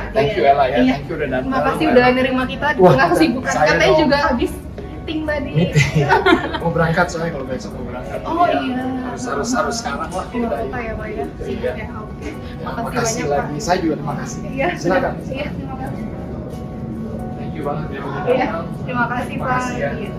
Thank you Ella ya, Iya. thank you udah datang. Terima kasih udah nerima kita di Wah, tengah kesibukan. saya Katanya dong. juga habis meeting tadi. Meeting. Mau berangkat soalnya kalau besok mau berangkat. Oh iya. Harus sekarang lah. Nggak apa-apa ya Pak ya. Iya. Ya, oke. Ya, Makasih makasih banyak lagi. Pak. Saya juga terima kasih. Iya. Silakan. Iya, terima kasih. Thank you banget ya. Iya, terima kasih Pak. Makasih ya. Iya.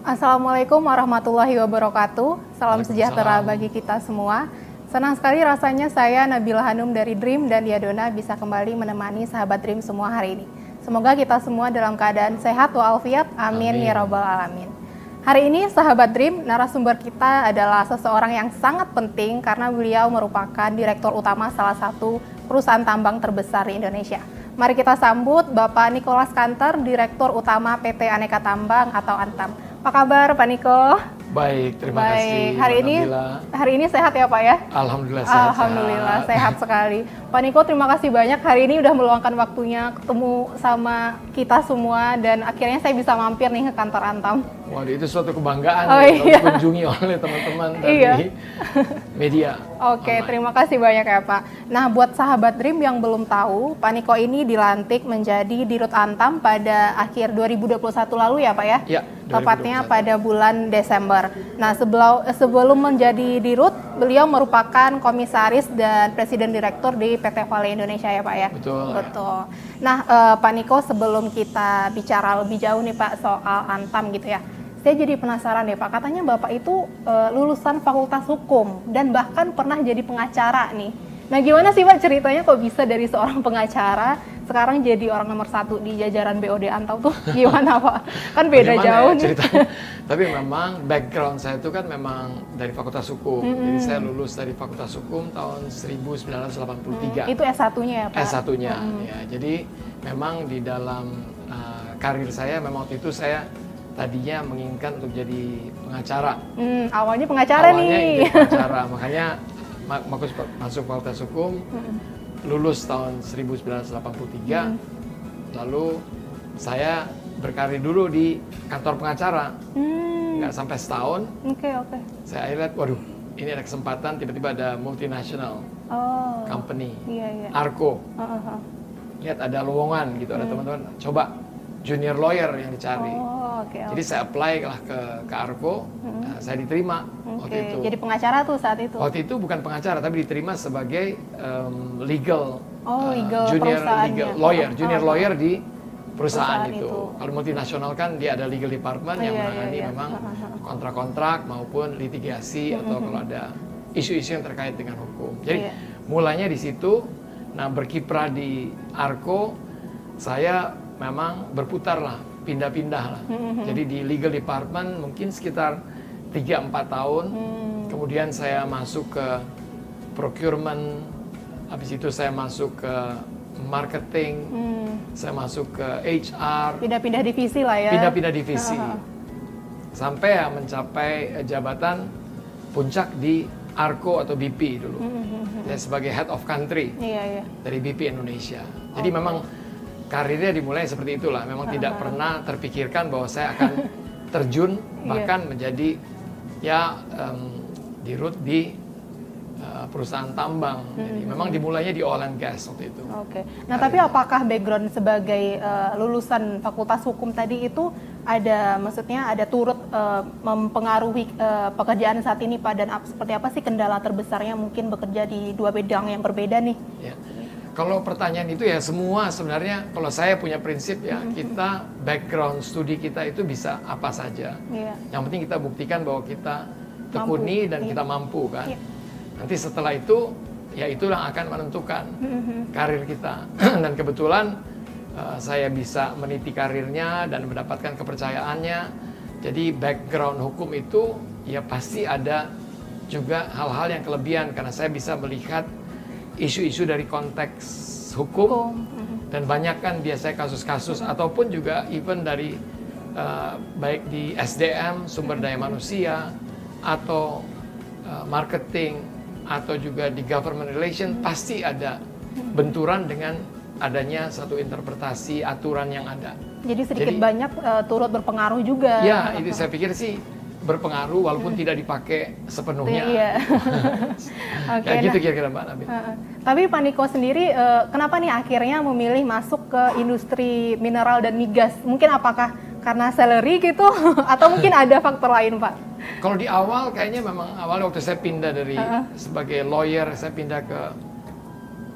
Assalamualaikum warahmatullahi wabarakatuh. Salam sejahtera bagi kita semua. Senang sekali rasanya saya Nabila Hanum dari Dream dan Diadona bisa kembali menemani sahabat Dream semua hari ini. Semoga kita semua dalam keadaan sehat walafiat. Amin ya rabbal alamin. Hari ini sahabat Dream, narasumber kita adalah seseorang yang sangat penting karena beliau merupakan direktur utama salah satu perusahaan tambang terbesar di Indonesia. Mari kita sambut Bapak Nicholas Kanter, Direktur Utama PT Aneka Tambang atau Antam. Apa kabar Pak Niko? Baik, terima kasih. Hari ini sehat ya Pak ya? Alhamdulillah sehat. Alhamdulillah sehat sekali. Pak Niko, terima kasih banyak hari ini udah meluangkan waktunya ketemu sama kita semua dan akhirnya saya bisa mampir nih ke kantor Antam. Waduh, itu suatu kebanggaan iya. dikunjungi oleh teman-teman dari media. Oke, terima kasih banyak ya Pak. Nah, buat sahabat Dream yang belum tahu, Pak Niko ini dilantik menjadi Dirut Antam pada akhir 2021 lalu ya Pak ya? Ya, tepatnya pada bulan Desember. Nah, sebelum menjadi Dirut, beliau merupakan komisaris dan presiden direktur di PT Vale Indonesia ya Pak ya? Betul. Nah, Pak Niko, sebelum kita bicara lebih jauh nih Pak soal Antam gitu ya, saya jadi penasaran deh Pak, katanya Bapak itu lulusan Fakultas Hukum dan bahkan pernah jadi pengacara nih. Nah, gimana sih Pak ceritanya kok bisa dari seorang pengacara sekarang jadi orang nomor 1 di jajaran BOD Antam tuh gimana Pak? Kan beda jauh nih. Ceritanya? Tapi memang background saya itu kan memang dari Fakultas Hukum. Jadi saya lulus dari Fakultas Hukum tahun 1983. Itu S1-nya ya Pak? S1-nya, ya. Jadi memang di dalam karir saya memang waktu itu saya tadinya menginginkan untuk jadi pengacara. Awalnya pengacara nih. Awalnya pengacara, makanya masuk Fakultas Hukum, lulus tahun 1983, lalu saya berkarir dulu di kantor pengacara, nggak sampai setahun. Oke. Saya akhirnya lihat, waduh, ini ada kesempatan, tiba-tiba ada multinational company, Arco. Lihat ada lowongan gitu, ada teman-teman, coba junior lawyer yang dicari. Jadi saya apply lah ke Arco, saya diterima waktu itu. Jadi pengacara tuh saat itu? Waktu itu bukan pengacara, tapi diterima sebagai legal, junior lawyer di perusahaan itu. Kalau multinasional kan dia ada legal department yang menangani memang kontrak-kontrak maupun litigasi atau kalau ada isu-isu yang terkait dengan hukum. Jadi mulanya di situ. Nah, berkiprah di Arco, saya memang berputar lah, pindah-pindah lah. Jadi di legal department mungkin sekitar 3-4 tahun. Kemudian saya masuk ke procurement, habis itu saya masuk ke marketing, saya masuk ke HR. Pindah-pindah divisi lah ya? Pindah-pindah divisi. Sampai ya mencapai jabatan puncak di Arco atau BP dulu. Ya, sebagai head of country dari BP Indonesia. Jadi memang karirnya dimulai seperti itulah. Memang tidak pernah terpikirkan bahwa saya akan terjun bahkan menjadi dirut di perusahaan tambang. Jadi memang dimulainya di oil and gas waktu itu. Nah, tapi apakah background sebagai lulusan Fakultas Hukum tadi itu maksudnya ada turut mempengaruhi pekerjaan saat ini Pak, dan seperti apa sih kendala terbesarnya mungkin bekerja di dua bidang yang berbeda nih? Ya. Kalau pertanyaan itu ya semua sebenarnya, kalau saya punya prinsip ya, kita background studi kita itu bisa apa saja. Yang penting kita buktikan bahwa kita tekuni dan kita mampu kan. Nanti setelah itu ya itulah akan menentukan karir kita. Dan kebetulan saya bisa meniti karirnya dan mendapatkan kepercayaannya. Jadi background hukum itu ya pasti ada juga hal-hal yang kelebihan karena saya bisa melihat isu-isu dari konteks hukum. Dan banyak kan biasanya kasus-kasus ataupun juga even dari baik di SDM, sumber daya manusia, atau marketing, atau juga di government relation pasti ada benturan dengan adanya satu interpretasi aturan yang ada. Jadi sedikit banyak turut berpengaruh juga. Ya, itu saya pikir sih berpengaruh walaupun tidak dipakai sepenuhnya. Iya. Kayak gitu kira-kira Mbak Nabil. Tapi Pak Niko sendiri kenapa nih akhirnya memilih masuk ke industri mineral dan migas? Mungkin apakah karena salary gitu atau mungkin ada faktor lain, Pak? Kalau di awal kayaknya memang awalnya waktu saya pindah dari sebagai lawyer, saya pindah ke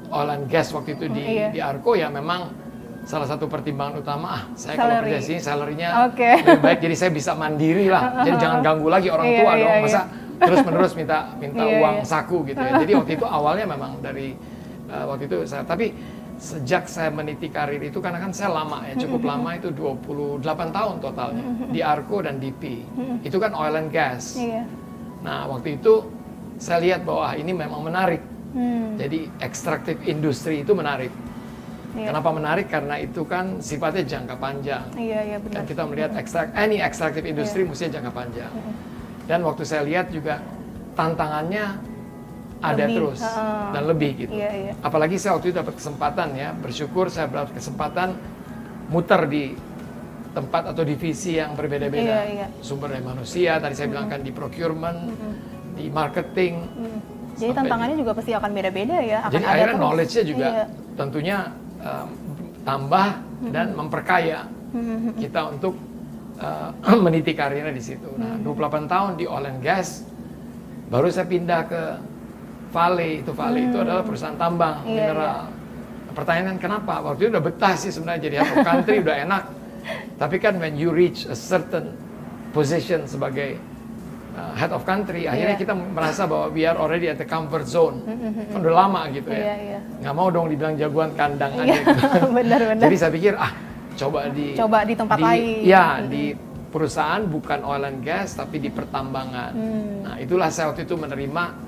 oil and gas waktu itu di Arco, ya memang salah satu pertimbangan utama saya kalau kerja sini salary-nya lebih baik, jadi saya bisa mandiri lah. Jadi jangan ganggu lagi orang tua dong, masa terus-menerus minta uang saku gitu ya. Jadi waktu itu awalnya memang dari waktu itu saya, tapi sejak saya meniti karir itu karena kan saya lama ya, cukup lama, itu 28 tahun totalnya di Arco dan DP. Itu kan oil and gas. Nah, waktu itu saya lihat bahwa ini memang menarik. Jadi extractive industry itu menarik. Kenapa menarik? Karena itu kan sifatnya jangka panjang. Benar. Dan kita melihat any extractive industry mestinya jangka panjang. Dan waktu saya lihat juga tantangannya ada terus dan lebih gitu. Apalagi saya waktu itu dapat kesempatan ya, bersyukur saya dapat kesempatan muter di tempat atau divisi yang berbeda-beda. Sumber daya manusia, tadi saya bilang kan di procurement, di marketing. Jadi tantangannya juga pasti akan beda-beda ya. Jadi akhirnya knowledge-nya juga tentunya tambah dan memperkaya kita untuk meniti karirnya di situ. Nah, 28 tahun di oil and gas, baru saya pindah ke Vale. Vale itu adalah perusahaan tambang mineral. Pertanyaan kenapa? Waktu itu udah betah sih sebenarnya jadi head of country, udah enak. Tapi kan when you reach a certain position sebagai head of country, akhirnya kita merasa bahwa we are already at the comfort zone. Kan udah lama gitu ya. Nggak mau dong dibilang jagoan kandang aja gitu. Benar-benar. Jadi saya pikir coba di tempat lain. Ya, di perusahaan bukan oil and gas tapi di pertambangan. Nah, itulah saya waktu itu menerima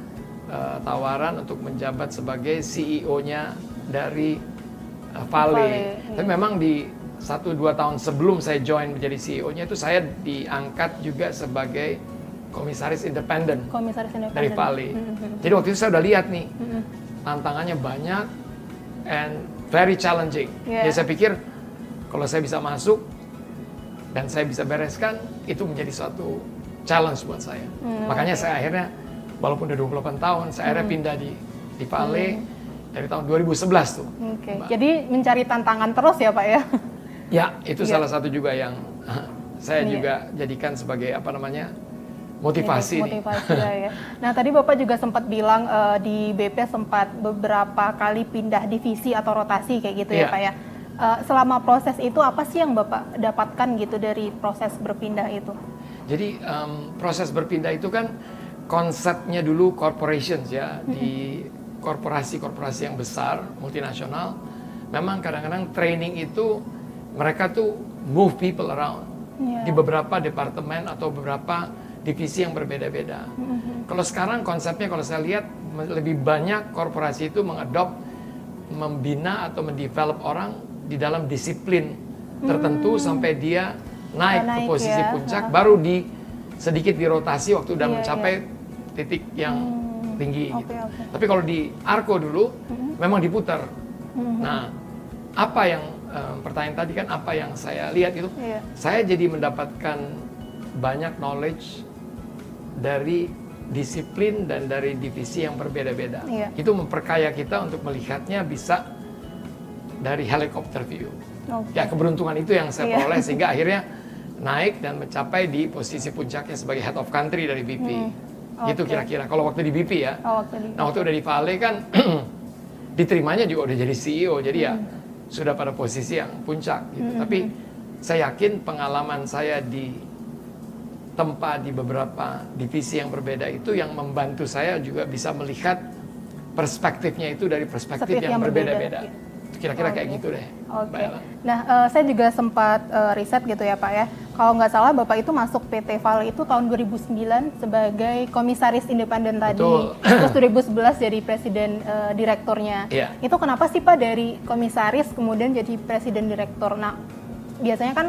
tawaran untuk menjabat sebagai CEO-nya dari Vale. Tapi memang di 1-2 tahun sebelum saya join menjadi CEO-nya itu saya diangkat juga sebagai komisaris independen dari Vale. Jadi waktu itu saya udah lihat nih tantangannya banyak and very challenging. Jadi saya pikir kalau saya bisa masuk dan saya bisa bereskan, itu menjadi suatu challenge buat saya. Makanya saya akhirnya walaupun udah 28 tahun, saya akhirnya pindah di Vale dari tahun 2011 tuh. Jadi mencari tantangan terus ya Pak ya? Ya, itu salah satu juga yang saya juga jadikan sebagai motivasi ya. Nah tadi Bapak juga sempat bilang di BP sempat beberapa kali pindah divisi atau rotasi kayak gitu ya Pak ya. Selama proses itu apa sih yang Bapak dapatkan gitu dari proses berpindah itu? Jadi proses berpindah itu kan konsepnya dulu corporations ya, di korporasi-korporasi yang besar, multinasional, memang kadang-kadang training itu mereka tuh move people around di beberapa departemen atau beberapa divisi yang berbeda-beda. Kalau sekarang konsepnya kalau saya lihat lebih banyak korporasi itu membina atau mendevelop orang di dalam disiplin tertentu sampai dia naik ke posisi puncak, baru sedikit dirotasi waktu udah mencapai titik yang tinggi gitu. Tapi kalau di Arco dulu memang diputar. Nah, apa yang pertanyaan tadi kan apa yang saya lihat itu, saya jadi mendapatkan banyak knowledge dari disiplin dan dari divisi yang berbeda-beda. Itu memperkaya kita untuk melihatnya bisa dari helikopter view. Ya, keberuntungan itu yang saya peroleh sehingga akhirnya naik dan mencapai di posisi puncaknya sebagai head of country dari BP. Gitu kira-kira. Kalau waktu di BP ya. Nah, waktu udah di Vale kan diterimanya juga udah jadi CEO. Jadi ya sudah pada posisi yang puncak gitu. Tapi saya yakin pengalaman saya di tempat di beberapa divisi yang berbeda itu yang membantu saya juga bisa melihat perspektifnya itu dari perspektif yang berbeda-beda. Kira-kira kayak gitu deh. Nah, saya juga sempat riset gitu ya Pak ya. Kalau nggak salah Bapak itu masuk PT Vale itu tahun 2009 sebagai komisaris independen tadi. Terus 2011 jadi presiden direkturnya. Itu kenapa sih Pak dari komisaris kemudian jadi presiden direktur? Nah, biasanya kan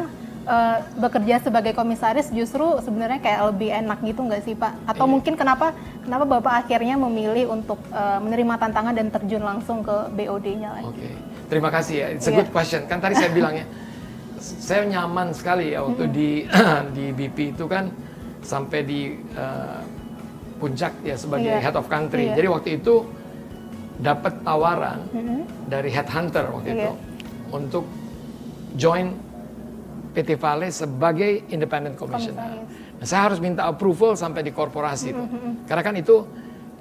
bekerja sebagai komisaris justru sebenarnya kayak lebih enak gitu nggak sih Pak? Atau mungkin kenapa Bapak akhirnya memilih untuk menerima tantangan dan terjun langsung ke BOD-nya lagi? Oke, terima kasih ya. It's a good question. Kan tadi saya bilang ya, saya nyaman sekali ya waktu di BP itu kan sampai di puncak ya sebagai head of country. Jadi waktu itu dapat tawaran dari headhunter waktu itu untuk join PT Vale sebagai independent commissioner. Nah, saya harus minta approval sampai di korporasi itu. Karena kan itu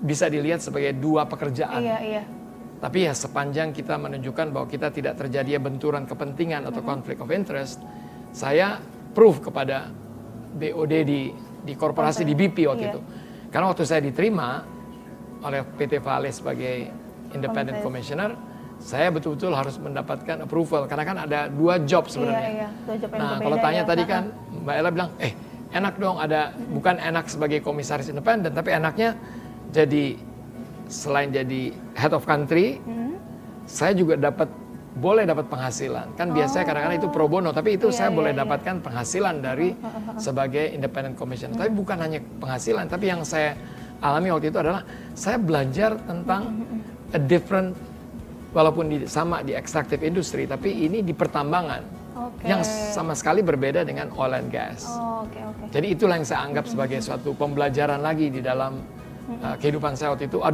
bisa dilihat sebagai dua pekerjaan. Tapi ya sepanjang kita menunjukkan bahwa kita tidak terjadi benturan kepentingan atau conflict of interest, saya proof kepada BOD di korporasi di BP waktu itu. Karena waktu saya diterima oleh PT Vale sebagai independent commissioner, saya betul-betul harus mendapatkan approval karena kan ada dua job sebenarnya. Dua job yang nah, berbeda, kalau tanya tadi kan Mbak Ella bilang, enak dong ada bukan enak sebagai komisaris independen, tapi enaknya jadi selain jadi head of country, saya juga boleh dapat penghasilan. Kan biasanya kadang-kadang itu pro bono, tapi itu saya boleh dapatkan penghasilan dari sebagai independent commissioner. Tapi bukan hanya penghasilan, tapi yang saya alami waktu itu adalah saya belajar tentang a different, walaupun sama di extractive industry, tapi ini di pertambangan yang sama sekali berbeda dengan oil and gas. Jadi itulah yang saya anggap sebagai suatu pembelajaran lagi di dalam kehidupan saya waktu itu.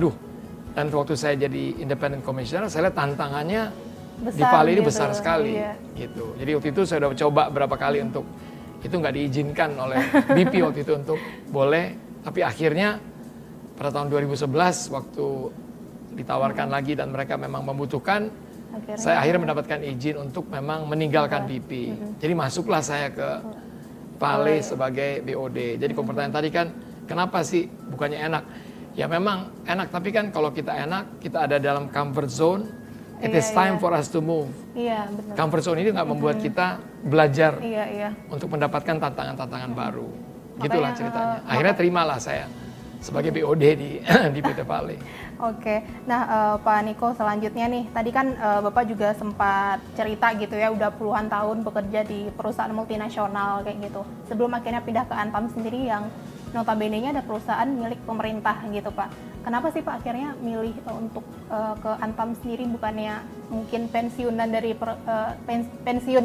Dan waktu saya jadi independent commissioner, saya lihat tantangannya besar, di Vale ini besar sekali. Gitu. Jadi waktu itu saya udah coba berapa kali untuk, itu nggak diizinkan oleh BP waktu itu untuk boleh, tapi akhirnya pada tahun 2011 waktu ditawarkan lagi dan mereka memang membutuhkan, saya akhirnya mendapatkan izin untuk memang meninggalkan BP. Jadi masuklah saya ke Vale sebagai BOD. Jadi kalau pertanyaan tadi kan, kenapa sih bukannya enak? Ya memang enak, tapi kan kalau kita enak, kita ada dalam comfort zone, it is time for us to move. Benar. Comfort zone ini nggak membuat kita belajar untuk mendapatkan tantangan-tantangan baru. Gitulah ceritanya. Akhirnya terimalah saya sebagai BOD di PT Vale. Nah Pak Niko selanjutnya nih, tadi kan Bapak juga sempat cerita gitu ya, udah puluhan tahun bekerja di perusahaan multinasional kayak gitu. Sebelum akhirnya pindah ke Antam sendiri yang notabene-nya ada perusahaan milik pemerintah gitu Pak. Kenapa sih Pak akhirnya milih untuk ke Antam sendiri, bukannya mungkin pensiun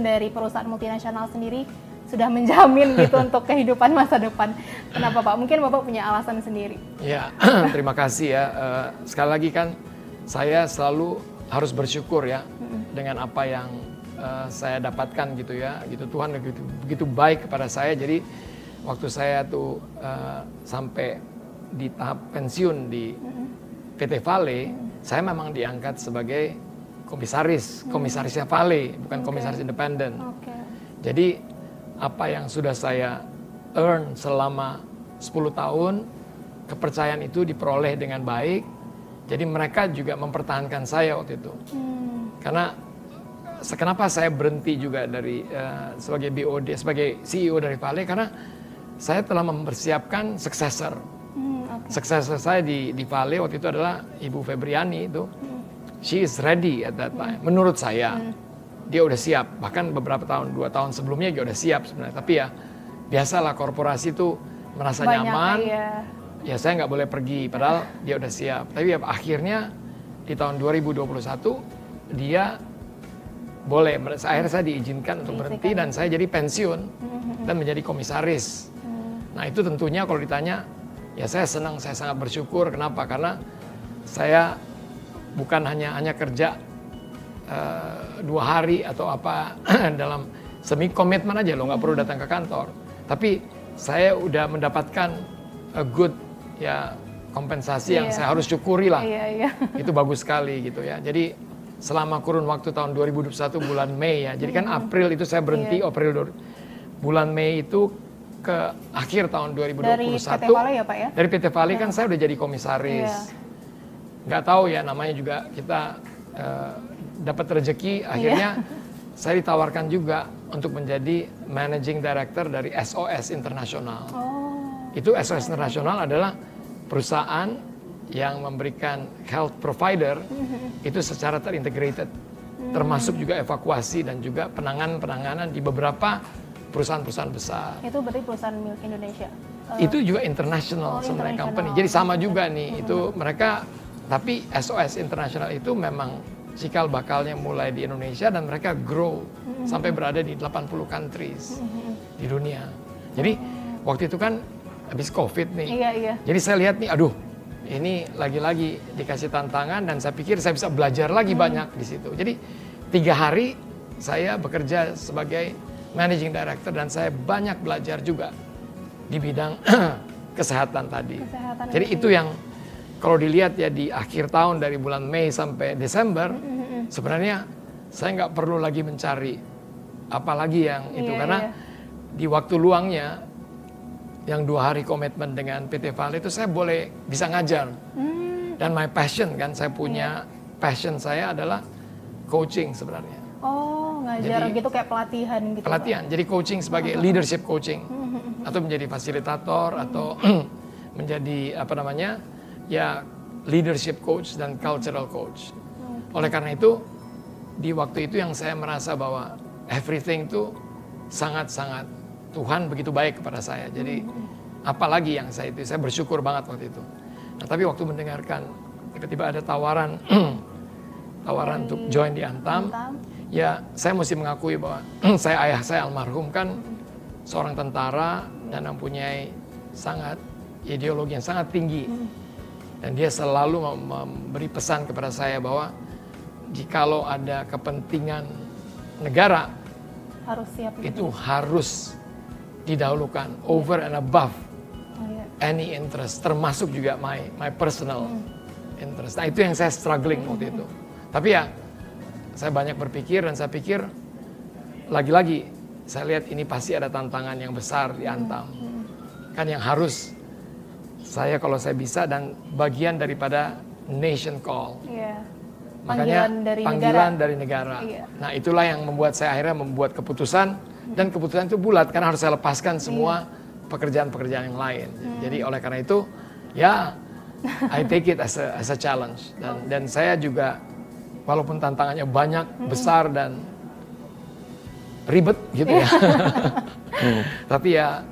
dari perusahaan multinasional sendiri sudah menjamin gitu untuk kehidupan masa depan? Kenapa Pak? Mungkin Bapak punya alasan sendiri. Ya, terima kasih ya. Sekali lagi kan saya selalu harus bersyukur ya dengan apa yang saya dapatkan gitu ya. Gitu Tuhan begitu baik kepada saya. Jadi waktu saya tuh sampai di tahap pensiun di PT Vale, saya memang diangkat sebagai komisarisnya Vale, bukan komisaris independen. Jadi apa yang sudah saya earn selama 10 tahun, kepercayaan itu diperoleh dengan baik. Jadi mereka juga mempertahankan saya waktu itu. Karena kenapa saya berhenti juga dari sebagai BOD, sebagai CEO dari Vale, karena saya telah mempersiapkan successor. Successor saya di Vale waktu itu adalah Ibu Febriani itu. She is ready at that time, menurut saya. Dia udah siap, bahkan beberapa tahun, 2 tahun sebelumnya dia udah siap sebenarnya. Tapi ya biasalah korporasi itu merasa nyaman, ya saya nggak boleh pergi, padahal dia udah siap. Tapi ya akhirnya di tahun 2021 dia boleh, akhirnya saya diizinkan untuk berhenti dan saya jadi pensiun dan menjadi komisaris. Nah itu tentunya kalau ditanya, ya saya senang, saya sangat bersyukur. Kenapa? Karena saya bukan hanya kerja 2 hari atau apa dalam semi komitmen aja loh, nggak perlu datang ke kantor. Tapi saya udah mendapatkan a good ya kompensasi yang saya harus syukuri lah. Itu bagus sekali gitu ya. Jadi selama kurun waktu tahun 2021 bulan Mei ya. Jadi kan April itu saya berhenti, bulan Mei itu ke akhir tahun 2021. Dari PT Vale ya Pak ya? Dari PT Vale kan saya udah jadi komisaris. Nggak tahu ya, namanya juga kita dapat rezeki, akhirnya saya ditawarkan juga untuk menjadi Managing Director dari SOS International. Itu SOS International adalah perusahaan yang memberikan health provider itu secara terintegrated, termasuk juga evakuasi dan juga penanganan di beberapa perusahaan-perusahaan besar. Itu berarti perusahaan milik Indonesia? Itu juga international sebenarnya company. Jadi sama juga nih, itu mereka, tapi SOS International itu memang cikal bakalnya mulai di Indonesia dan mereka grow sampai berada di 80 countries di dunia. Jadi waktu itu kan habis COVID nih. Iya. Jadi saya lihat nih, aduh, ini lagi-lagi dikasih tantangan dan saya pikir saya bisa belajar lagi banyak di situ. Jadi 3 hari saya bekerja sebagai managing director dan saya banyak belajar juga di bidang kesehatan tadi. Jadi itu yang kalau dilihat ya di akhir tahun dari bulan Mei sampai Desember, sebenarnya saya nggak perlu lagi mencari apalagi yang itu karena di waktu luangnya yang 2 hari komitmen dengan PT Vale itu saya boleh bisa ngajar. Dan my passion kan, saya punya passion saya adalah coaching sebenarnya. Oh, ngajar Jadi, gitu kayak pelatihan gitu. Pelatihan, jadi coaching sebagai leadership coaching. Atau menjadi fasilitator atau menjadi apa namanya? Ya leadership coach dan cultural coach. Oleh karena itu di waktu itu yang saya merasa bahwa everything itu sangat-sangat Tuhan begitu baik kepada saya. Jadi apalagi yang saya bersyukur banget waktu itu. Nah, tapi waktu mendengarkan tiba-tiba ada tawaran untuk join di Antam, ya saya mesti mengakui bahwa ayah saya almarhum kan seorang tentara dan mempunyai sangat ideologi yang sangat tinggi. Dan dia selalu memberi pesan kepada saya bahwa jikalau ada kepentingan negara harus siap itu harus didahulukan over and above any interest, termasuk juga my personal interest. Nah itu yang saya struggling waktu itu. Tapi ya saya banyak berpikir dan saya pikir lagi-lagi saya lihat ini pasti ada tantangan yang besar di Antam. Kan yang harus saya kalau saya bisa dan bagian daripada nation call. Makanya panggilan dari negara. Nah itulah yang membuat saya akhirnya membuat keputusan. Dan keputusan itu bulat karena harus saya lepaskan semua pekerjaan-pekerjaan yang lain. Jadi oleh karena itu ya I take it as a challenge dan saya juga walaupun tantangannya banyak, besar dan ribet gitu ya. Tapi ya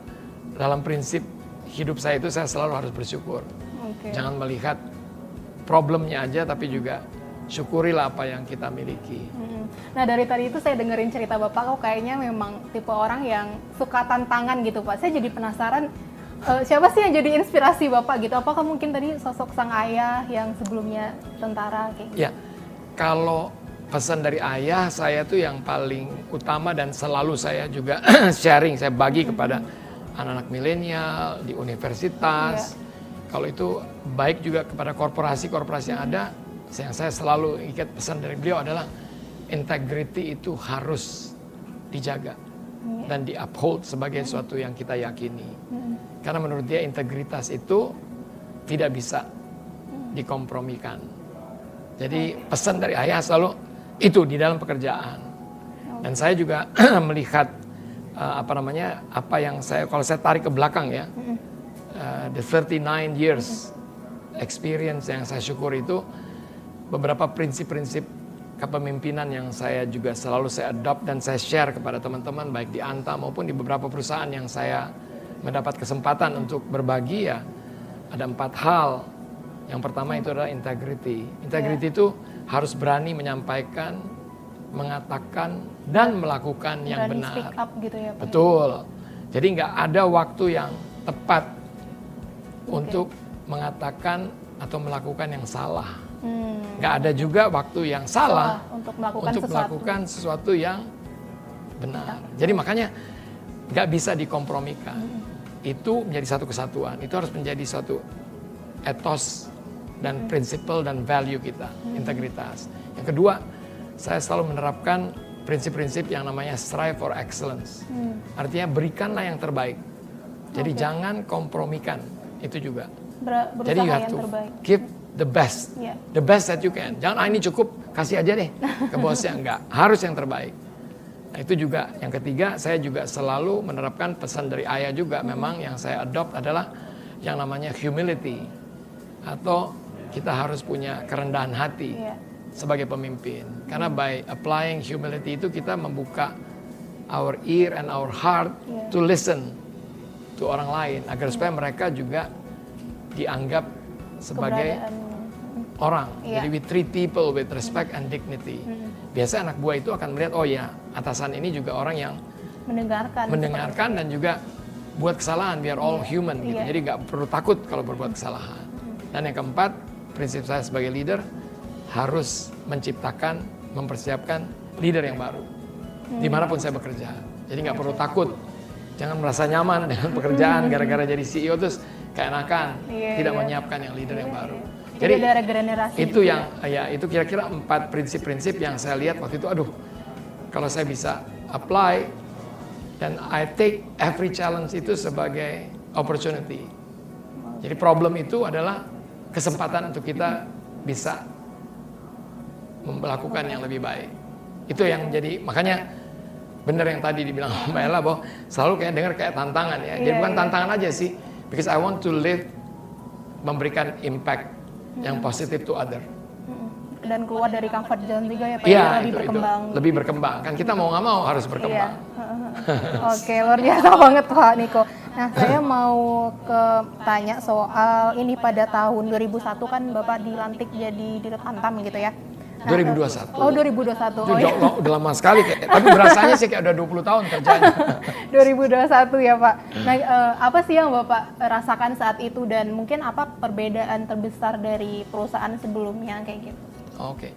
dalam prinsip hidup saya itu saya selalu harus bersyukur. Jangan melihat problemnya aja tapi juga syukurilah apa yang kita miliki. Nah dari tadi itu saya dengerin cerita Bapak, kok kayaknya memang tipe orang yang suka tantangan gitu Pak. Saya jadi penasaran, siapa sih yang jadi inspirasi Bapak gitu? Apakah mungkin tadi sosok sang ayah yang sebelumnya tentara kayak gitu? Ya, kalau pesan dari ayah saya tuh yang paling utama dan selalu saya juga sharing, saya bagi kepada anak-anak milenial di universitas. Kalau itu baik juga kepada korporasi-korporasi yang ada, yang saya selalu ikat pesan dari beliau adalah integrity itu harus dijaga dan di-uphold sebagai sesuatu yang kita yakini. Karena menurut dia integritas itu tidak bisa dikompromikan. Jadi pesan dari ayah selalu itu di dalam pekerjaan. Dan saya juga melihat apa yang kalau saya tarik ke belakang ya, the 39 years experience yang saya syukur itu beberapa prinsip-prinsip kepemimpinan yang saya juga selalu saya adopt dan saya share kepada teman-teman baik di Antam maupun di beberapa perusahaan yang saya mendapat kesempatan untuk berbagi ya ada 4 hal. Yang pertama itu adalah integrity. Integrity itu harus berani menyampaikan, mengatakan dan melakukan yang benar. Speak up gitu ya Pak. Betul. Jadi nggak ada waktu yang tepat untuk mengatakan atau melakukan yang salah. Nggak ada juga waktu yang salah untuk melakukan sesuatu yang benar. Jadi makanya nggak bisa dikompromikan. Itu menjadi satu kesatuan. Itu harus menjadi suatu etos dan prinsipal dan value kita, integritas. Yang kedua, saya selalu menerapkan prinsip-prinsip yang namanya strive for excellence. Artinya berikanlah yang terbaik. Jadi jangan kompromikan. Itu juga. Jadi you have to give the best, the best that you can. Jangan ini cukup, kasih aja deh ke bosnya, enggak. Harus yang terbaik. Nah itu juga yang ketiga, saya juga selalu menerapkan pesan dari ayah juga. Memang yang saya adopt adalah yang namanya humility, atau kita harus punya kerendahan hati sebagai pemimpin. Karena by applying humility itu kita membuka our ear and our heart to listen to orang lain agar supaya mereka juga dianggap sebagai orang. Jadi we treat people with respect and dignity. Biasanya anak buah itu akan melihat, oh ya, atasan ini juga orang yang mendengarkan dan juga buat kesalahan, biar all human gitu. Jadi nggak perlu takut kalau berbuat kesalahan. Dan yang keempat, prinsip saya sebagai leader harus menciptakan, mempersiapkan leader yang baru dimanapun saya bekerja. Jadi nggak perlu takut, jangan merasa nyaman dengan pekerjaan gara-gara jadi CEO terus keenakan, tidak menyiapkan yang leader yang baru. Jadi ada regenerasi itu yang itu kira-kira 4 prinsip-prinsip yang saya lihat waktu itu. Aduh, kalau saya bisa apply dan I take every challenge itu sebagai opportunity. Jadi problem itu adalah kesempatan untuk kita bisa melakukan yang lebih baik. Itu yang jadi, makanya benar yang tadi dibilang Mbak Ella bahwa selalu kayak dengar kayak tantangan ya. Jadi bukan tantangan aja sih, because I want to live, memberikan impact yang positif to other. Dan keluar dari comfort zone juga ya Pak, lebih berkembang. Itu. Lebih berkembang, kan kita mau nggak mau harus berkembang. Oke, luar biasa banget Pak Niko. Nah, saya mau tanya soal ini, pada tahun 2001 kan Bapak dilantik jadi Dirut Antam gitu ya. Nah, 2021. Oh, 2021. Udah lama sekali kayak, tapi berasanya sih kayak udah 20 tahun kerjanya. 2021 ya Pak. Nah, apa sih yang Bapak rasakan saat itu dan mungkin apa perbedaan terbesar dari perusahaan sebelumnya kayak gitu? Oke.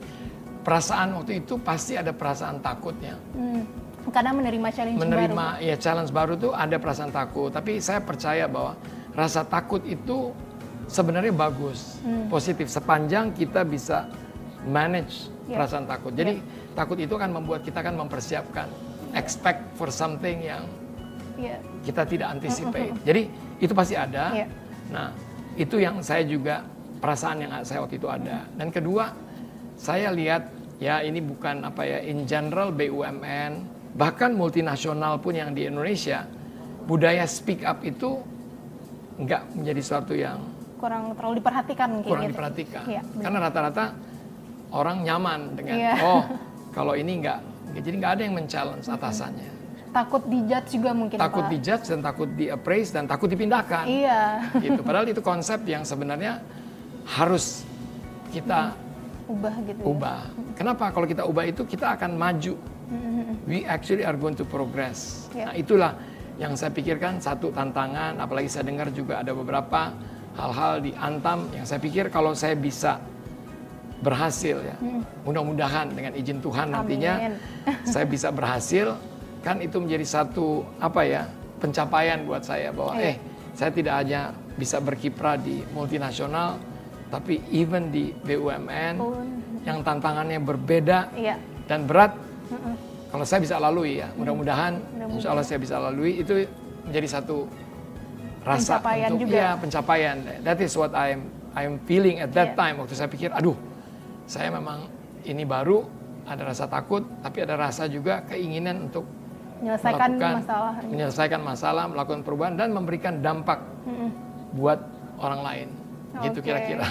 Perasaan waktu itu pasti ada perasaan takutnya. Karena menerima challenge baru. Ya, challenge baru tuh ada perasaan takut, tapi saya percaya bahwa rasa takut itu sebenarnya bagus, positif sepanjang kita bisa manage perasaan takut. Jadi takut itu kan membuat kita kan mempersiapkan, expect for something yang kita tidak anticipate. Jadi itu pasti ada. Nah, itu yang saya juga, perasaan yang saya waktu itu ada. Dan kedua, saya lihat ya ini bukan in general BUMN, bahkan multinasional pun yang di Indonesia, budaya speak up itu nggak menjadi sesuatu yang kurang terlalu diperhatikan. Karena rata-rata orang nyaman dengan kalau ini jadi nggak ada yang men-challenge atasannya. Takut dijudge juga mungkin. Takut dijudge dan takut di-appraise dan takut dipindahkan. Gitu. Padahal itu konsep yang sebenarnya harus kita ubah. Kenapa? Kalau kita ubah itu kita akan maju. We actually are going to progress. Nah, itulah yang saya pikirkan satu tantangan. Apalagi saya dengar juga ada beberapa hal-hal di Antam yang saya pikir kalau saya bisa berhasil ya, mudah-mudahan dengan izin Tuhan nantinya saya bisa berhasil, kan itu menjadi satu pencapaian buat saya bahwa saya tidak hanya bisa berkiprah di multinasional, tapi even di BUMN yang tantangannya berbeda dan berat, kalau saya bisa lalui ya, mudah-mudahan insya Allah saya bisa lalui, itu menjadi satu rasa pencapaian untuk juga. Pencapaian. That is what I'm feeling at that time. Waktu saya pikir, aduh, saya memang ini baru, ada rasa takut, tapi ada rasa juga keinginan untuk menyelesaikan masalah, melakukan perubahan dan memberikan dampak buat orang lain. Gitu kira-kira.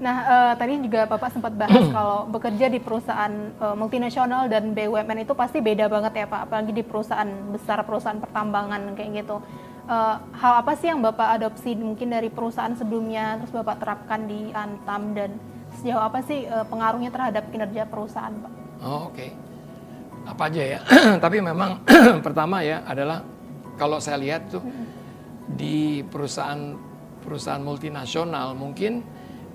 Nah, tadi juga Bapak sempat bahas kalau bekerja di perusahaan multinasional dan BUMN itu pasti beda banget ya Pak, apalagi di perusahaan besar, perusahaan pertambangan kayak gitu. Hal apa sih yang Bapak adopsi mungkin dari perusahaan sebelumnya, terus Bapak terapkan di Antam, dan sejauh apa sih pengaruhnya terhadap kinerja perusahaan, Pak? Oke. Apa aja ya? Tapi memang pertama ya adalah kalau saya lihat tuh di perusahaan multinasional mungkin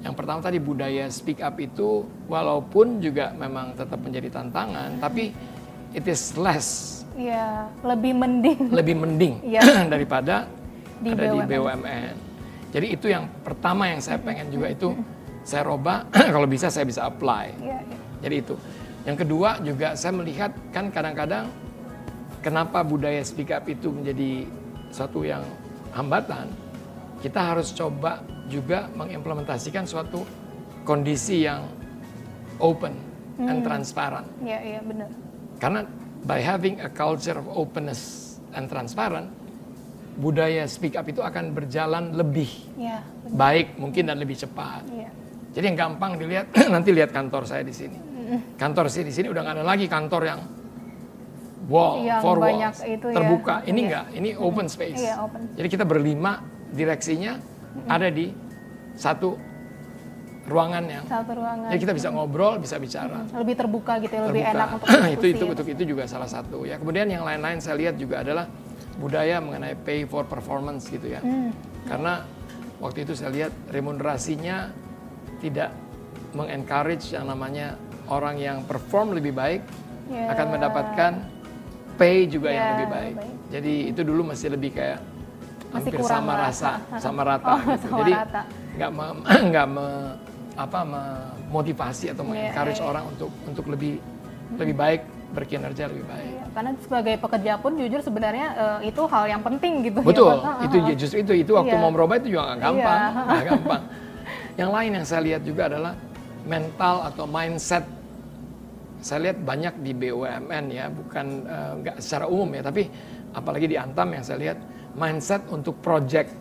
yang pertama tadi budaya speak up itu walaupun juga memang tetap menjadi tantangan, tapi it is less. Iya, lebih mending daripada di BUMN. Jadi itu yang pertama yang saya pengen juga itu saya robah, kalau bisa saya bisa apply. Jadi itu. Yang kedua juga saya melihat kan kadang-kadang kenapa budaya speak up itu menjadi suatu yang hambatan. Kita harus coba juga mengimplementasikan suatu kondisi yang open and transparent. Iya, benar. Karena by having a culture of openness and transparent, budaya speak up itu akan berjalan lebih baik mungkin dan lebih cepat. Jadi yang gampang dilihat, nanti lihat kantor saya di sini. Kantor saya di sini udah nggak ada lagi kantor yang wall, yang 4 banyak walls, itu terbuka. ya. Ini enggak, ini open space. Iya, open. Jadi kita berlima, direksinya ada di satu ruangan yang. Satu ruangan. Jadi kita bisa ngobrol, bisa bicara. Lebih terbuka gitu, ya, lebih Terbuka. enak untuk diskusi. itu juga salah satu ya. Kemudian yang lain-lain saya lihat juga adalah budaya mengenai pay for performance gitu ya. Karena waktu itu saya lihat remunerasinya tidak mengencourage yang namanya orang yang perform lebih baik akan mendapatkan pay juga yang lebih baik. Jadi itu dulu masih lebih kayak hampir sama rata gitu. Jadi nggak memotivasi atau mengencourage orang untuk lebih baik, berkinerja lebih baik. Karena sebagai pekerja pun jujur sebenarnya itu hal yang penting gitu. Betul, justru itu waktu mau merubah itu juga nggak gampang. Yang lain yang saya lihat juga adalah mental atau mindset. Saya lihat banyak di BUMN ya, bukan nggak secara umum ya, tapi apalagi di Antam yang saya lihat mindset untuk project,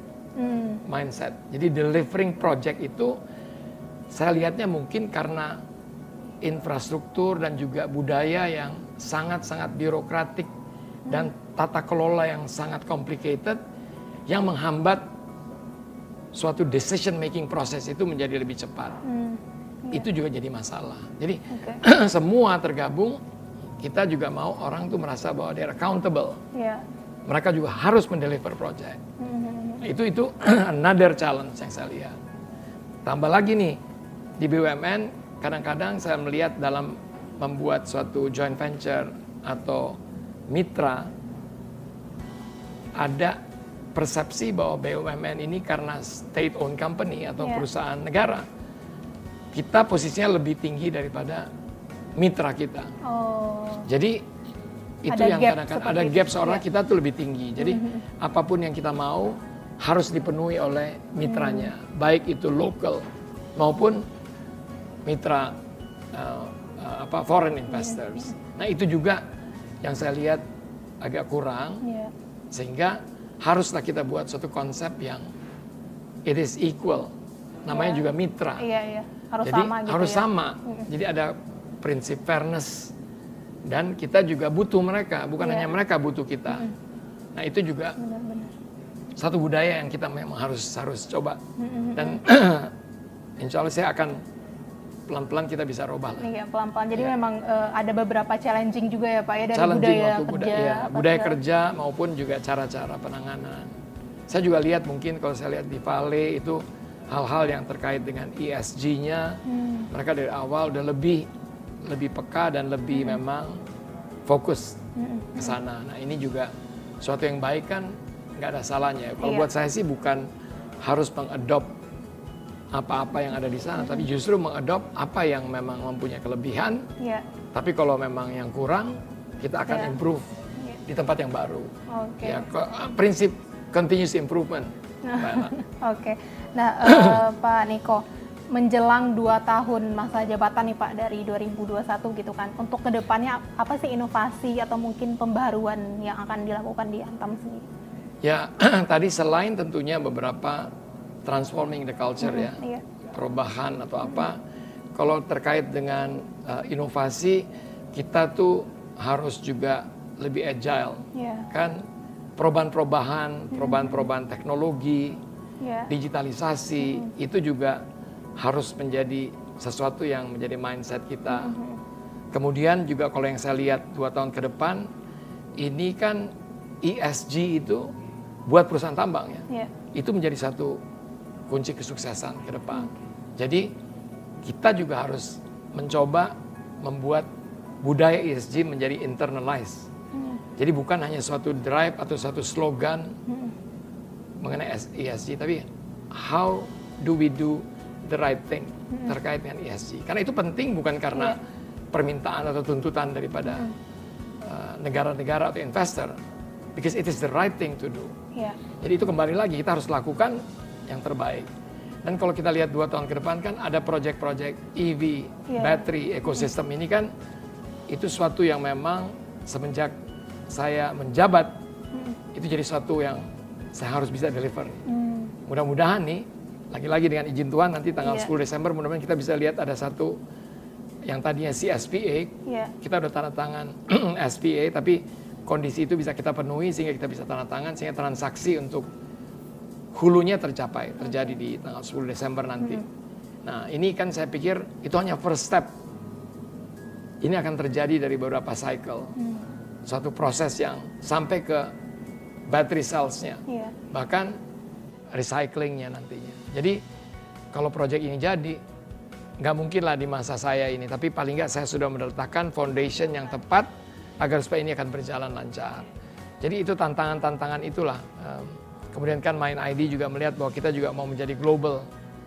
mindset. Jadi delivering project itu saya lihatnya mungkin karena infrastruktur dan juga budaya yang sangat-sangat birokratik dan tata kelola yang sangat complicated yang menghambat suatu decision making proses itu menjadi lebih cepat. Itu juga jadi masalah. Jadi semua tergabung, kita juga mau orang tuh merasa bahwa they're accountable. Mereka juga harus mendeliver project. Itu another challenge yang saya lihat. Tambah lagi nih, di BUMN kadang-kadang saya melihat dalam membuat suatu joint venture atau mitra, ada persepsi bahwa BUMN ini karena state owned company atau perusahaan negara, kita posisinya lebih tinggi daripada mitra kita. Jadi itu yang kadang-kadang ada gap seorang kita tuh lebih tinggi. Jadi apapun yang kita mau harus dipenuhi oleh mitranya, baik itu local maupun mitra foreign investors. Nah itu juga yang saya lihat agak kurang, sehingga haruslah kita buat suatu konsep yang it is equal, namanya juga mitra. Harus jadi sama gitu harus ya. sama. Jadi ada prinsip fairness dan kita juga butuh mereka, bukan hanya mereka butuh kita. Nah itu juga satu budaya yang kita memang harus coba. Dan insya Allah saya akan pelan-pelan kita bisa robah lah. Iya, pelan-pelan. Jadi memang ada beberapa challenging juga ya Pak ya, dari budaya kerja maupun juga cara-cara penanganan. Saya juga lihat mungkin kalau saya lihat di Vale itu hal-hal yang terkait dengan ESG-nya, mereka dari awal udah lebih peka dan lebih memang fokus ke sana. Nah ini juga suatu yang baik kan, nggak ada salahnya. Kalau buat saya sih bukan harus mengadopt apa-apa yang ada di sana, tapi justru mengadopt apa yang memang mempunyai kelebihan. Tapi kalau memang yang kurang, kita akan improve di tempat yang baru. Ya, prinsip continuous improvement. Nah Pak Niko, menjelang 2 tahun masa jabatan nih Pak dari 2021 gitu kan, untuk kedepannya apa sih inovasi atau mungkin pembaruan yang akan dilakukan di Antam sendiri? Ya tadi selain tentunya beberapa transforming the culture perubahan atau apa, kalau terkait dengan inovasi kita tuh harus juga lebih agile, kan perubahan teknologi, digitalisasi itu juga harus menjadi sesuatu yang menjadi mindset kita. Kemudian juga kalau yang saya lihat 2 tahun ke depan, ini kan ESG itu buat perusahaan tambang ya, itu menjadi satu kunci kesuksesan ke depan. Jadi kita juga harus mencoba membuat budaya ESG menjadi internalized. Jadi bukan hanya suatu drive atau suatu slogan mengenai ESG, tapi how do we do the right thing terkait dengan ESG. Karena itu penting bukan karena permintaan atau tuntutan daripada negara-negara atau investor, because it is the right thing to do. Jadi itu kembali lagi kita harus lakukan yang terbaik. Dan kalau kita lihat 2 tahun ke depan kan ada proyek-proyek EV, battery, ekosistem ini kan itu suatu yang memang semenjak saya menjabat itu jadi suatu yang saya harus bisa deliver. Mudah-mudahan nih, lagi-lagi dengan izin Tuhan nanti tanggal 10 Desember mudah-mudahan kita bisa lihat ada satu yang tadinya CSPA, kita udah tanda tangan SPA, tapi kondisi itu bisa kita penuhi sehingga kita bisa tanda tangan, sehingga transaksi untuk hulunya terjadi di tanggal 10 Desember nanti. Nah, ini kan saya pikir itu hanya first step. Ini akan terjadi dari beberapa cycle. Suatu proses yang sampai ke battery cells-nya. Bahkan recyclingnya nantinya. Jadi kalau proyek ini jadi, nggak mungkin lah di masa saya ini, tapi paling nggak saya sudah meletakkan foundation yang tepat agar supaya ini akan berjalan lancar. Jadi itu tantangan-tantangan itulah. Kemudian kan Mind ID juga melihat bahwa kita juga mau menjadi global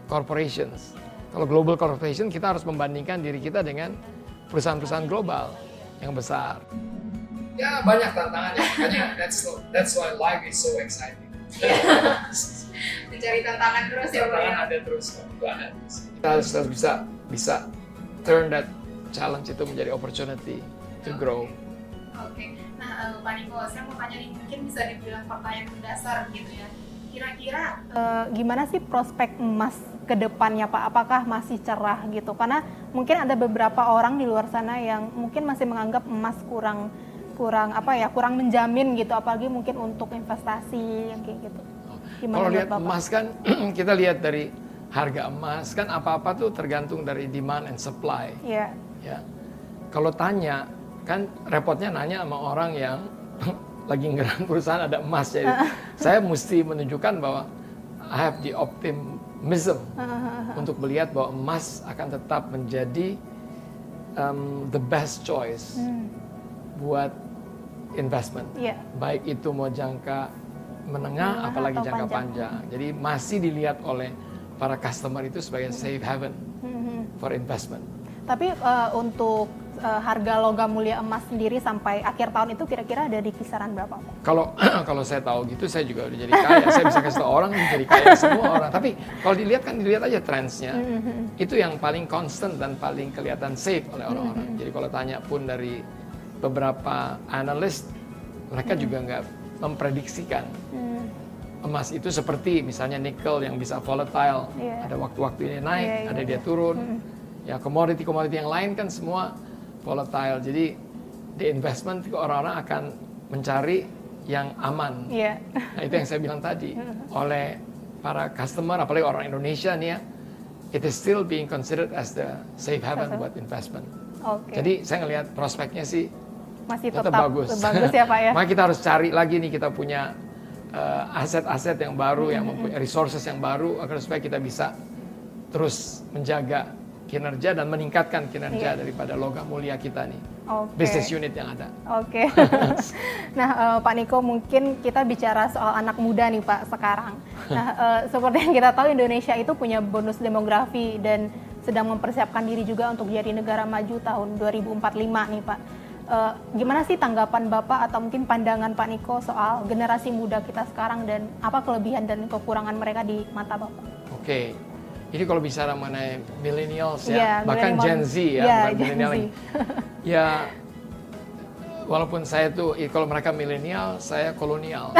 corporations. Kalau global corporation kita harus membandingkan diri kita dengan perusahaan-perusahaan global yang besar. Ya banyak tantangannya, makanya that's why life is so exciting. Mencari tantangan terus ya Pak. Tantangan ada terus, kita harus bisa turn that challenge itu menjadi opportunity to grow. Oke. Nah, Pak Niko, saya mau tanya nih, mungkin bisa dibilang pertanyaan mendasar gitu ya. Kira-kira gimana sih prospek emas ke depannya Pak? Apakah masih cerah gitu? Karena mungkin ada beberapa orang di luar sana yang mungkin masih menganggap emas kurang menjamin gitu, apalagi mungkin untuk investasi yang kayak gitu. Kalau lihat emas kan kita lihat dari harga emas kan apa-apa tuh tergantung dari demand and supply. Iya. Ya. Kalau tanya kan repotnya nanya sama orang yang lagi nggerak perusahaan ada emas, jadi saya mesti menunjukkan bahwa I have the optimism untuk melihat bahwa emas akan tetap menjadi the best choice buat investment. Baik itu mau jangka menengah apalagi jangka panjang. Jadi masih dilihat oleh para customer itu sebagai safe haven for investment. Tapi untuk harga logam mulia emas sendiri sampai akhir tahun itu kira-kira ada di kisaran berapa Pak? Kalau saya tahu gitu saya juga udah jadi kaya. Saya bisa kasih tahu orang jadi kaya semua orang. Tapi kalau dilihat aja trendsnya. Itu yang paling constant dan paling kelihatan safe oleh orang-orang. Jadi kalau tanya pun dari beberapa analis, mereka juga nggak memprediksikan emas itu seperti misalnya nikel yang bisa volatile, ada waktu-waktu ini naik, ada dia turun. Ya komoditi-komoditi yang lain kan semua volatile. Jadi di investment orang-orang akan mencari yang aman. Nah itu yang saya bilang tadi, oleh para customer, apalagi orang Indonesia nih ya, it is still being considered as the safe haven buat investment. Jadi saya ngelihat prospeknya sih masih tetap bagus ya Pak ya. Maka kita harus cari lagi nih, kita punya aset-aset yang baru, yang mempunyai resources yang baru, agar supaya kita bisa terus menjaga kinerja dan meningkatkan kinerja daripada logam mulia kita nih, business unit yang ada. Nah Pak Niko, mungkin kita bicara soal anak muda nih Pak sekarang. Nah seperti yang kita tahu Indonesia itu punya bonus demografi dan sedang mempersiapkan diri juga untuk jadi negara maju tahun 2045 nih Pak. Gimana sih tanggapan Bapak atau mungkin pandangan Pak Niko soal generasi muda kita sekarang dan apa kelebihan dan kekurangan mereka di mata Bapak? Jadi kalau bicara mengenai millennials ya, bahkan Gen Z ya, bukan millennial. Ya, walaupun saya tuh, kalau mereka millennial, saya kolonial.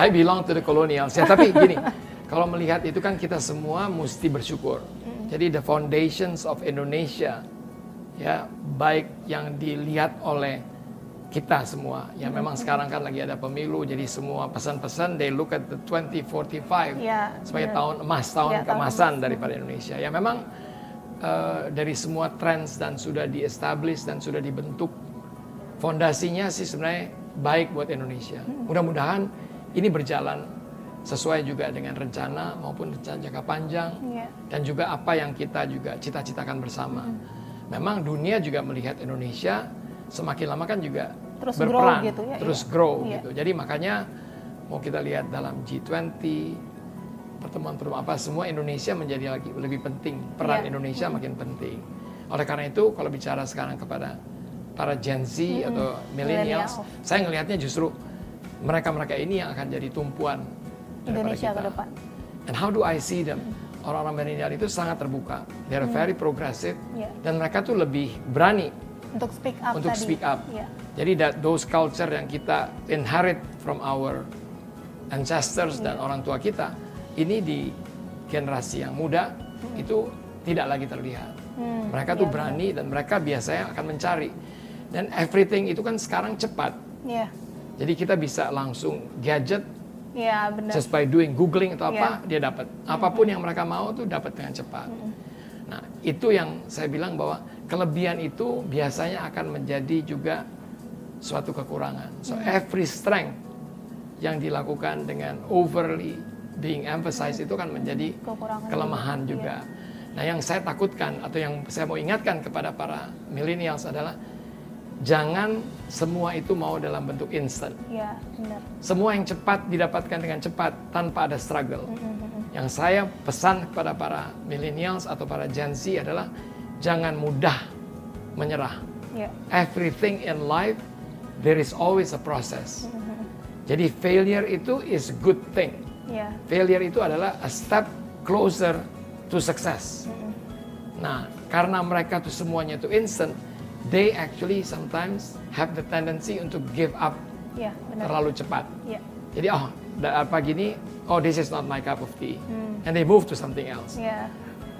I belong to the colonials ya, tapi gini, kalau melihat itu kan kita semua mesti bersyukur. Jadi the foundations of Indonesia, ya baik yang dilihat oleh kita semua, ya memang sekarang kan lagi ada pemilu, jadi semua pesan-pesan they look at the 2045 sebagai tahun emas, tahun keemasan daripada Indonesia. Ya memang dari semua trends dan sudah di-establish dan sudah dibentuk, fondasinya sih sebenarnya baik buat Indonesia. Mudah-mudahan ini berjalan sesuai juga dengan rencana maupun rencana jangka panjang dan juga apa yang kita juga cita-citakan bersama. Memang dunia juga melihat Indonesia semakin lama kan juga terus berperan, grow gitu ya, grow gitu. Jadi makanya mau kita lihat dalam G20, pertemuan-pertemuan apa, semua Indonesia menjadi lagi lebih penting, peran Indonesia makin penting. Oleh karena itu kalau bicara sekarang kepada para Gen Z atau millennials, saya ngelihatnya justru mereka-mereka ini yang akan jadi tumpuan Indonesia ke depan. And how do I see them? Orang-orang milenial itu sangat terbuka, they are very progressive, dan mereka tuh lebih berani untuk speak up. Jadi those culture yang kita inherit from our ancestors dan orang tua kita, ini di generasi yang muda itu tidak lagi terlihat. Mereka tuh berani dan mereka biasanya akan mencari. Dan everything itu kan sekarang cepat. Jadi kita bisa langsung gadget, benar. just by doing googling atau apa, dia dapat. Apapun yang mereka mau tuh dapat dengan cepat. Nah, itu yang saya bilang bahwa kelebihan itu biasanya akan menjadi juga suatu kekurangan. So every strength yang dilakukan dengan overly being emphasized itu kan menjadi kelemahan juga. Nah, yang saya takutkan atau yang saya mau ingatkan kepada para millennials adalah jangan semua itu mau dalam bentuk instan. Benar. Semua yang cepat didapatkan dengan cepat tanpa ada struggle. Yang saya pesan kepada para millennials atau para Gen Z adalah jangan mudah menyerah. Everything in life there is always a process. Jadi failure itu is good thing. Failure itu adalah a step closer to success. Nah, karena mereka tuh semuanya tuh instant, they actually sometimes have the tendency untuk give up terlalu cepat. Jadi apa gini, this is not my cup of tea, and they move to something else.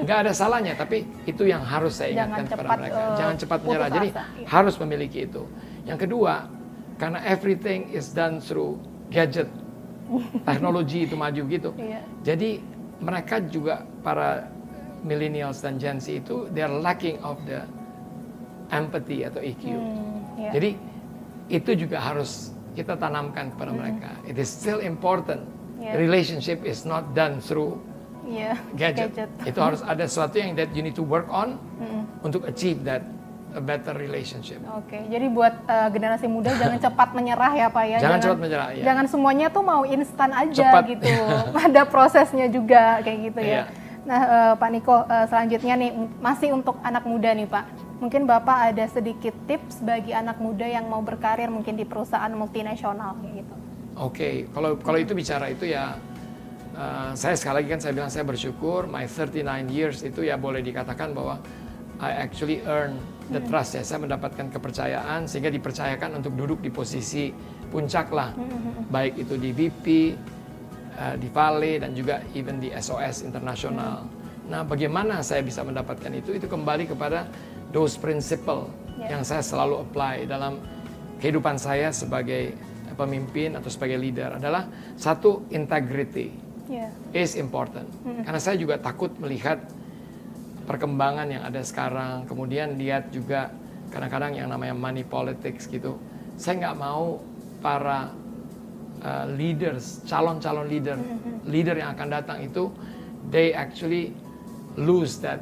Nggak ada salahnya, tapi itu yang harus saya ingatkan kepada mereka. Jangan cepat menyerah. Jadi harus memiliki itu. Yang kedua, karena everything is done through gadget, teknologi itu maju gitu. Jadi mereka juga para millennials dan Gen Z itu they are lacking of the empathy atau EQ. Jadi itu juga harus kita tanamkan kepada mereka. It is still important. Relationship is not done through gadget. Itu harus ada sesuatu yang that you need to work on untuk achieve that a better relationship. Jadi buat generasi muda jangan cepat menyerah ya Pak ya. Jangan cepat menyerah. Jangan semuanya tuh mau instan aja gitu. Ada prosesnya juga kayak gitu ya. Nah Pak Niko, selanjutnya nih masih untuk anak muda nih Pak. Mungkin Bapak ada sedikit tips bagi anak muda yang mau berkarir mungkin di perusahaan multinasional kayak gitu. Kalau itu bicara itu ya, saya sekali lagi kan saya bilang saya bersyukur my 39 years itu ya boleh dikatakan bahwa I actually earn the trust ya. Saya mendapatkan kepercayaan sehingga dipercayakan untuk duduk di posisi puncak lah. Baik itu di VP, di Vale dan juga even di SOS Internasional. Nah, bagaimana saya bisa mendapatkan itu? Itu kembali kepada those principle yang saya selalu apply dalam kehidupan saya sebagai pemimpin atau sebagai leader adalah satu, integrity is important. Karena saya juga takut melihat perkembangan yang ada sekarang, kemudian lihat juga kadang-kadang yang namanya money politics gitu. Saya nggak mau para leaders, calon-calon leader yang akan datang itu, they actually lose that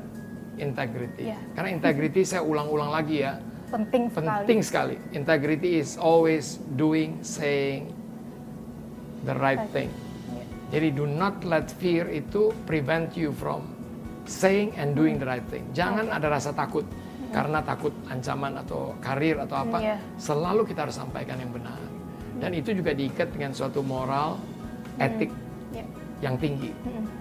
integrity. Karena integrity saya ulang-ulang lagi ya, penting sekali. Integrity is always doing, saying the right thing. Jadi do not let fear itu prevent you from saying and doing the right thing. Jangan ada rasa takut karena takut ancaman atau karir atau apa. Selalu kita harus sampaikan yang benar. Dan itu juga diikat dengan suatu moral, etik yang tinggi.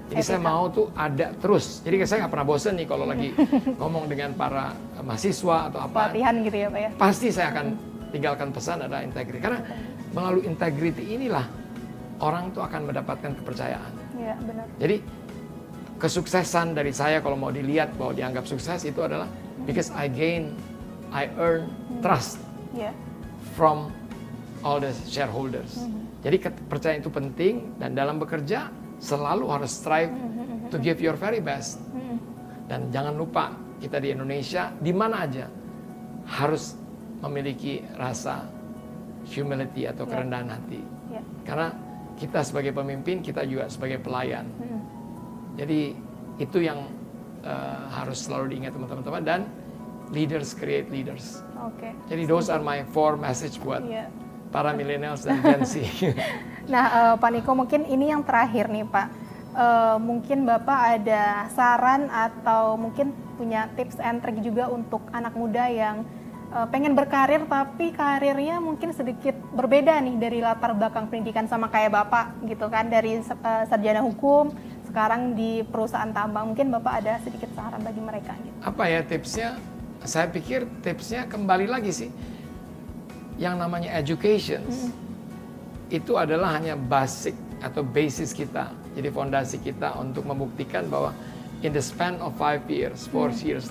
Jadi saya mau tuh ada terus. Jadi saya nggak pernah bosan nih kalau lagi ngomong dengan para mahasiswa atau apa. Pelatihan gitu ya Pak ya. Pasti saya akan tinggalkan pesan ada integriti. Karena melalui integriti inilah orang tuh akan mendapatkan kepercayaan. Benar. Jadi kesuksesan dari saya kalau mau dilihat bahwa dianggap sukses itu adalah because I earn trust from all the shareholders. Jadi kepercayaan itu penting dan dalam bekerja selalu harus strive to give your very best. Dan jangan lupa kita di Indonesia di mana aja harus memiliki rasa humility atau kerendahan hati. Karena kita sebagai pemimpin, kita juga sebagai pelayan. Jadi itu yang harus selalu diingat teman-teman dan leaders create leaders. Jadi those are my 4 message buat para millennials dan Gen Z. Nah, Pak Niko mungkin ini yang terakhir nih Pak. Mungkin Bapak ada saran atau mungkin punya tips and trick juga untuk anak muda yang pengen berkarir tapi karirnya mungkin sedikit berbeda nih dari latar belakang pendidikan sama kayak Bapak gitu kan, dari sarjana hukum sekarang di perusahaan tambang. Mungkin Bapak ada sedikit saran bagi mereka gitu. Apa ya tipsnya? Saya pikir tipsnya kembali lagi sih, yang namanya education itu adalah hanya basic atau basis kita, jadi fondasi kita untuk membuktikan bahwa in the span of 4 years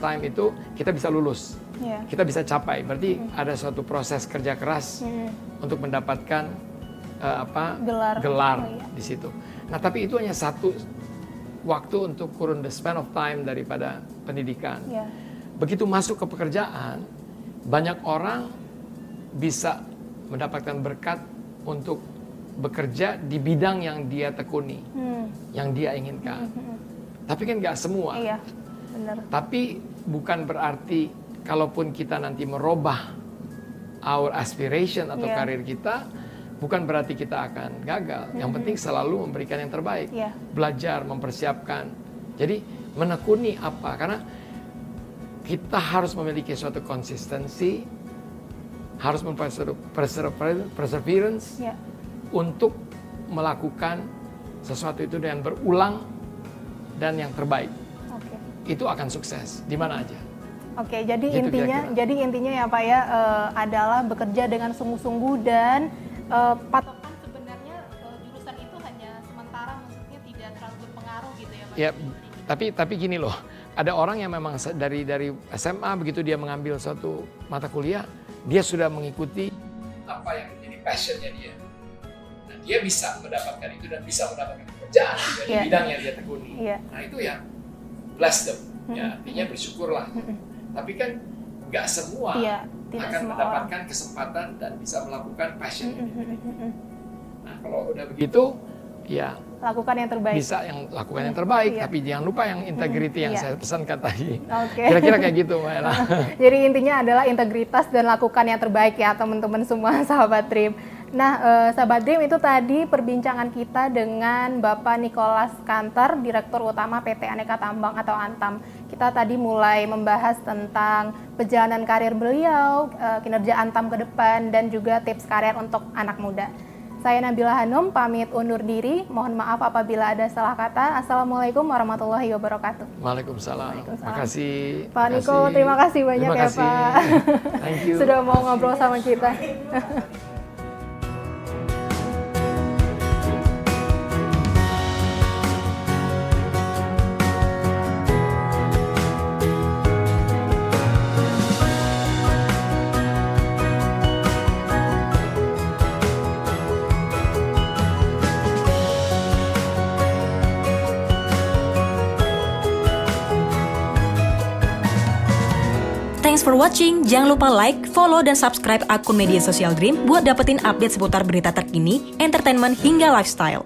time itu kita bisa lulus. Kita bisa capai. Berarti ada suatu proses kerja keras untuk mendapatkan gelar di situ. Nah, tapi itu hanya satu waktu untuk kurun the span of time daripada pendidikan. Begitu masuk ke pekerjaan, banyak orang bisa mendapatkan berkat untuk bekerja di bidang yang dia tekuni, yang dia inginkan. Tapi kan nggak semua. Iya, benar. Tapi bukan berarti kalaupun kita nanti merubah our aspiration atau karir kita, bukan berarti kita akan gagal. Yang penting selalu memberikan yang terbaik. Belajar, mempersiapkan. Jadi menekuni apa? Karena kita harus memiliki suatu konsistensi, harus memiliki suatu perseverance untuk melakukan sesuatu itu dengan berulang dan yang terbaik. Itu akan sukses di mana aja. Jadi gitu intinya ya Pak ya, adalah bekerja dengan sungguh-sungguh dan patokan sebenarnya jurusan itu hanya sementara, maksudnya tidak terlalu berpengaruh gitu ya Pak. Ya, tapi gini loh, ada orang yang memang dari SMA begitu dia mengambil suatu mata kuliah, dia sudah mengikuti apa yang menjadi passionnya dia. Nah, dia bisa mendapatkan itu dan bisa mendapatkan pekerjaan dari bidang yang dia tekuni. Nah, itu ya bless them. Ya, artinya bersyukurlah. Tapi kan nggak semua akan mendapatkan kesempatan dan bisa melakukan passion. Nah, kalau udah begitu, ya lakukan yang terbaik. Bisa lakukan yang terbaik, tapi jangan lupa yang integrity yang saya pesankan tadi. Kira-kira kayak gitu, Mbak Ella. Jadi intinya adalah integritas dan lakukan yang terbaik ya teman-teman semua sahabat Dream. Nah, sahabat Dream, itu tadi perbincangan kita dengan Bapak Nicholas Kanter, Direktur Utama PT Aneka Tambang atau Antam. Kita tadi mulai membahas tentang perjalanan karir beliau, kinerja Antam ke depan, dan juga tips karir untuk anak muda. Saya Nabila Hanum, pamit undur diri. Mohon maaf apabila ada salah kata. Assalamualaikum warahmatullahi wabarakatuh. Waalaikumsalam. Terima kasih. Pak Niko, terima kasih banyak ya Pak. Thank you. Sudah mau ngobrol sama kita. Thanks for watching. Jangan lupa like, follow, dan subscribe akun media sosial Dream buat dapetin update seputar berita terkini, entertainment, hingga lifestyle.